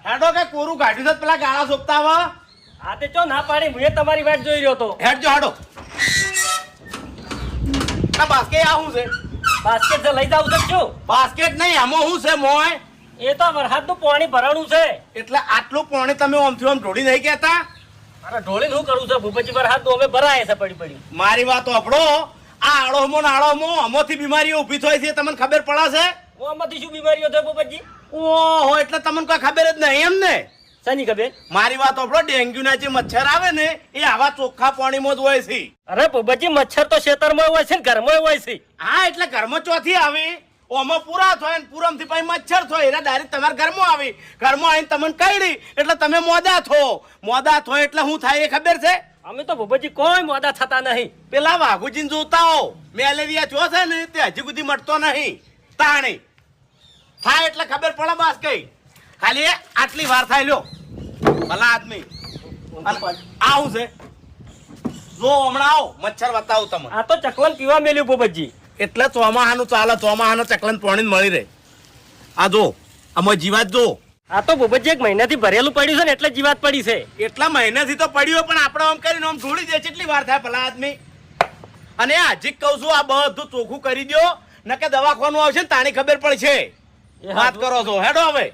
હેડો કે કોરું કાઢ્યું છે પેલા ગાળા સોપતા વા આ તે ચો ના પાડી હું તમારી વાટ જોઈ રહ્યો તો હેડજો હેડો ના બાસ્કેટ આ શું છે બાસ્કેટ લઈ જાવ તો શું બાસ્કેટ નહીં આમાં શું છે મોય એ તો વરસાદનું પાણી ભરાણું છે એટલે આટલું પાણી તમે ઓમથી ઓમ ઢોળી નહીં કહેતા અરે ઢોળી શું કરું છે ભૂપતજી વરસાદ અમે ભરાય છે પડી પડી મારી વાત સાંભળો આ આળોમો ને આળોમો આમાંથી બીમારીઓ ઊભી થાય છે તમને ખબર પડે છે હું આમાંથી શું બીમારીઓ થાય ભૂપતજી ઓહો એટલે તમને કોઈ ખબર જ નહીં એમ ને શાની ખબર મારી વાત સાંભળો ડેન્ગ્યુ ના જે મચ્છર આવે ને એ આવા ચોખ્ખા પાણીમાં જ હોય છે અરે ભૂપતજી મચ્છર તો ખેતરમાં હોય છે ને ઘરમાં હોય છે હા એટલે ઘરમાં ચોથી આવે ઓમાં પૂરા થાય ને પૂરમથી પછી મચ્છર થાય એટલે ડાયરેક્ટ તમારા ઘરમાં આવી ઘરમાં આવીને તમને કઈડી એટલે તમે મોદા થો એટલે શું થાય એ ખબર છે અમે તો ભૂપતજી કોઈ મોડા થતા નહીં પેલા વાઘુજીને જોતા હો મેલેરિયા જો છે ને તે હજી સુધી મટતો નહીં તાણી થાય એટલે ખબર પડે બાસ કઈ ખાલી આટલી વાર થાય લ્યો ભલા આદમી આવું છે જો હમણાં આવો મચ્છર બતાવું તમે આ તો ચકલન પીવા મેલ્યું ભૂપતજી એટલે ચોમાહાનું ચાલે ચોમાહાનું ચકલન પાણી મળી રહે આ જો આમાં જીવાત જો આ તો ભૂપતજી એક મહિનાથી ભરેલું પડ્યું છે ને એટલે જીવાત પડી છે એટલા મહિનાથી તો પડ્યો પણ આપણે આમ કરીને આમ જોડી દે કેટલી વાર થાય ભલા આદમી અને હજી કહું છું આ બધું ચોખ્ખું કરી દો નકે દવાખાનું આવશે ને તાણી ખબર પડશે વાત કરો છો હેડો હવે